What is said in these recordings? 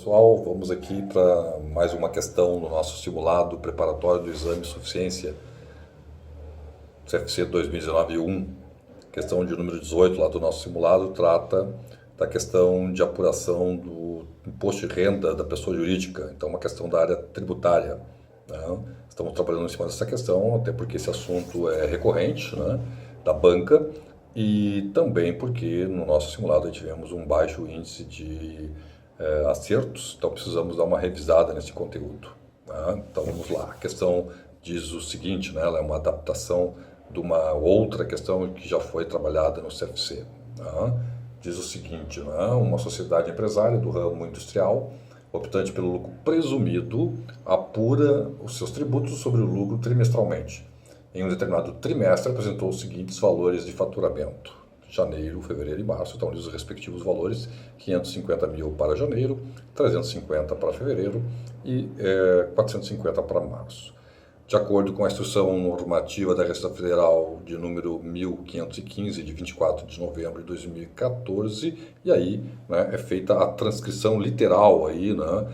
Pessoal, vamos aqui para mais uma questão no nosso simulado preparatório do exame de suficiência CFC 2019-1. Questão de número 18 lá do nosso simulado trata da questão de apuração do imposto de renda da pessoa jurídica, então uma questão da área tributária, né? Estamos trabalhando em cima dessa questão, até porque esse assunto é recorrente, né, da banca, e também porque no nosso simulado tivemos um baixo índice de acertos, então precisamos dar uma revisada nesse conteúdo, né? Então vamos lá. A questão diz o seguinte, né? Ela é uma adaptação de uma outra questão que já foi trabalhada no CFC, né? Diz o seguinte, né? Uma sociedade empresária do ramo industrial, optante pelo lucro presumido, apura os seus tributos sobre o lucro trimestralmente. Em um determinado trimestre apresentou os seguintes valores de faturamento: janeiro, fevereiro e março, então diz os respectivos valores: 550 mil para janeiro, 350 para fevereiro e 450 para março. De acordo com a instrução normativa da Receita Federal de número 1515, de 24 de novembro de 2014, e aí, né, é feita a transcrição literal aí, né,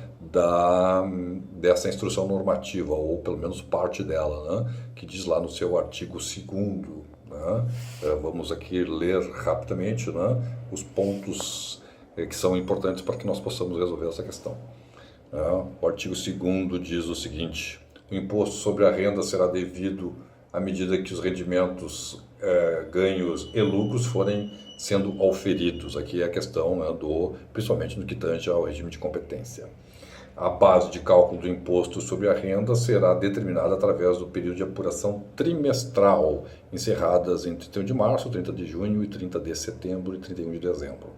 dessa instrução normativa, ou pelo menos parte dela, né, que diz lá no seu artigo 2º, né? Vamos aqui ler rapidamente, né, os pontos que são importantes para que nós possamos resolver essa questão. O artigo 2º diz o seguinte: o imposto sobre a renda será devido à medida que os rendimentos, ganhos e lucros forem sendo auferidos. Aqui é a questão, né, principalmente no que tange ao regime de competência. A base de cálculo do imposto sobre a renda será determinada através do período de apuração trimestral, encerradas em 31 de março, 30 de junho, e 30 de setembro e 31 de dezembro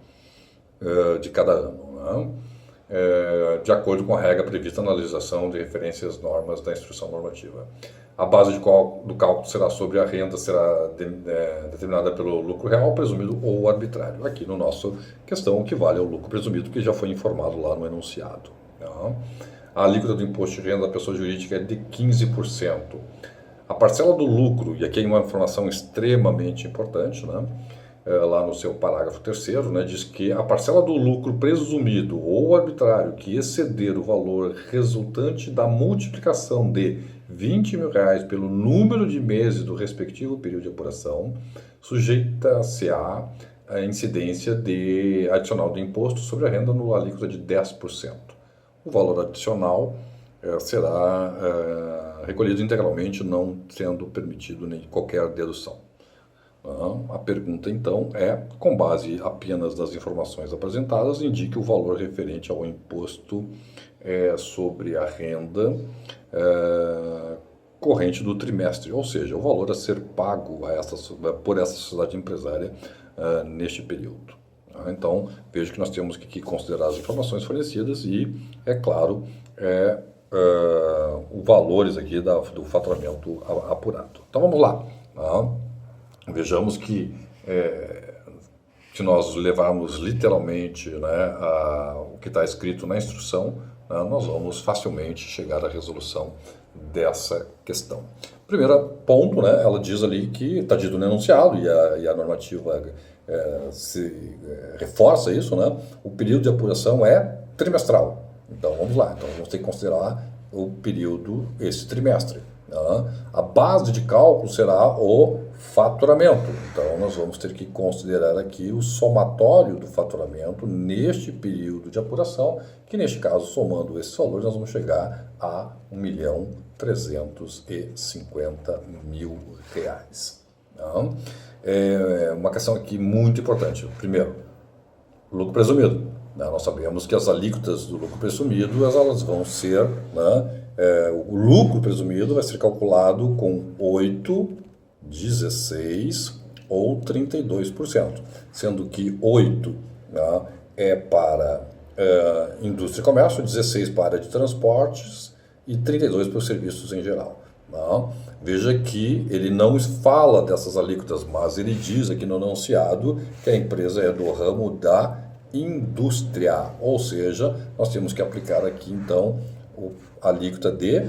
de cada ano, né? De acordo com a regra prevista na legislação de referências normas da instrução normativa. A base do cálculo será sobre a renda, será determinada pelo lucro real, presumido ou arbitrário. Aqui no nosso questão, o que vale é o lucro presumido, que já foi informado lá no enunciado. A alíquota do imposto de renda da pessoa jurídica é de 15%. A parcela do lucro, e aqui é uma informação extremamente importante, né? Lá no seu parágrafo 3º, né, diz que a parcela do lucro presumido ou arbitrário que exceder o valor resultante da multiplicação de R$20 mil pelo número de meses do respectivo período de apuração, sujeita-se à incidência adicional do imposto sobre a renda no alíquota de 10%. O valor adicional será recolhido integralmente, não sendo permitido nem qualquer dedução. A pergunta, então, é: com base apenas nas informações apresentadas, indique o valor referente ao imposto sobre a renda corrente do trimestre, ou seja, o valor a ser pago por essa sociedade empresária neste período. Então, vejo que nós temos que considerar as informações fornecidas e, é claro, os valores aqui do faturamento apurado. Então, vamos lá. Vejamos que, se nós levarmos literalmente, né, o que está escrito na instrução, né, nós vamos facilmente chegar à resolução dessa questão. Primeiro ponto, né, ela diz ali que está dito no enunciado, e a normativa reforça isso, né? O período de apuração é trimestral. Então vamos lá, então vamos ter que considerar o período, esse trimestre. A base de cálculo será o faturamento. Então nós vamos ter que considerar aqui o somatório do faturamento neste período de apuração, que neste caso, somando esses valores, nós vamos chegar a R$1.350.000. É uma questão aqui muito importante. Primeiro, lucro presumido. Nós sabemos que as alíquotas do lucro presumido, elas vão ser, né, o lucro presumido vai ser calculado com 8%, 16% ou 32%, sendo que 8%, né, é para indústria e comércio, 16% para a área de transportes e 32% para os serviços em geral. Veja que ele não fala dessas alíquotas, mas ele diz aqui no enunciado que a empresa é do ramo da indústria, ou seja, nós temos que aplicar aqui então a alíquota de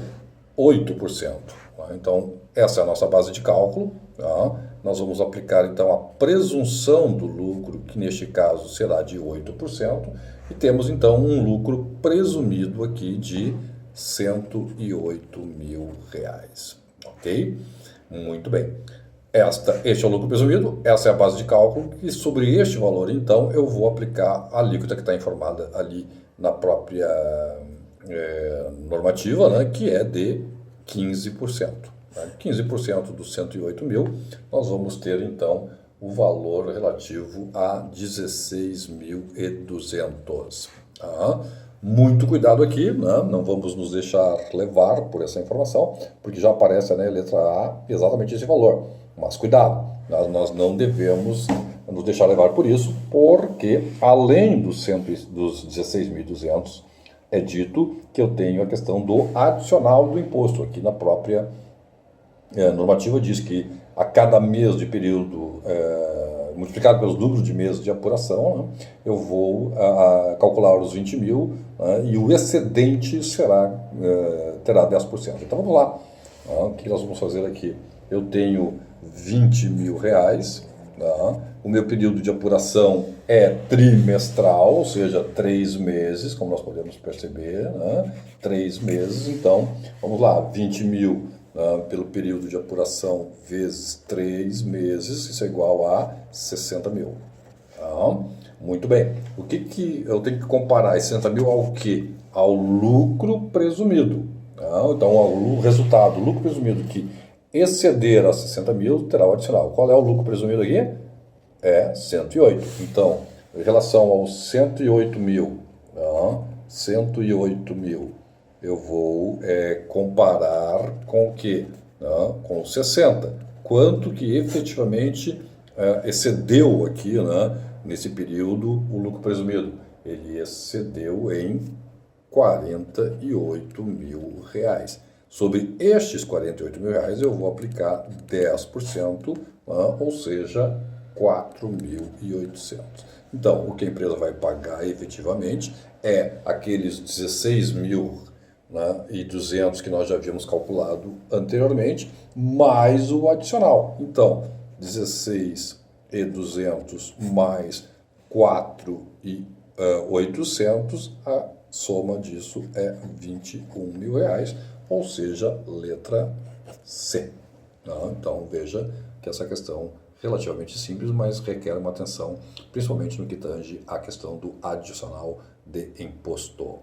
8%. Tá? Então, essa é a nossa base de cálculo. Tá? Nós vamos aplicar, então, a presunção do lucro, que neste caso será de 8%, e temos, então, um lucro presumido aqui de R$108 mil. Ok? Muito bem. Este é o lucro presumido, essa é a base de cálculo, e sobre este valor, então, eu vou aplicar a alíquota que está informada ali na própria normativa, né, que é de 15%. Né? 15% dos 108 mil, nós vamos ter, então, o valor relativo a 16.200. Tá? Muito cuidado aqui, né? Não vamos nos deixar levar por essa informação, porque já aparece, né, letra A, exatamente esse valor. Mas cuidado, nós não devemos nos deixar levar por isso, porque além dos 16.200, é dito que eu tenho a questão do adicional do imposto. Aqui na própria normativa diz que a cada mês de período, multiplicado pelos números de meses de apuração, né, eu vou calcular os 20 mil, né, e o excedente terá 10%. Então vamos lá. O que nós vamos fazer aqui? Eu tenho R$20 mil. Tá? O meu período de apuração é trimestral, ou seja, 3 meses, como nós podemos perceber, né? 3 meses. Então, vamos lá, 20 mil pelo período de apuração vezes 3 meses, isso é igual a 60 mil. Tá? Muito bem. O que eu tenho que comparar esse 60 mil ao quê? Ao lucro presumido. Tá? Então, o resultado, o lucro presumido que exceder a 60 mil terá o adicional. Qual é o lucro presumido aqui? É 108. Então, em relação aos 108 mil, 108 mil, eu vou comparar com o quê? Com 60. Quanto que efetivamente excedeu aqui, nesse período, o lucro presumido? Ele excedeu em R$48 mil. Sobre estes R$48 mil, eu vou aplicar 10%, ou seja, 4.800. Então, o que a empresa vai pagar efetivamente é aqueles 16.200 que nós já havíamos calculado anteriormente, mais o adicional. Então, 16.200 mais 4.800, a soma disso é R$21 mil, ou seja, letra C. Então, veja que essa questão relativamente simples, mas requer uma atenção, principalmente no que tange à questão do adicional de imposto.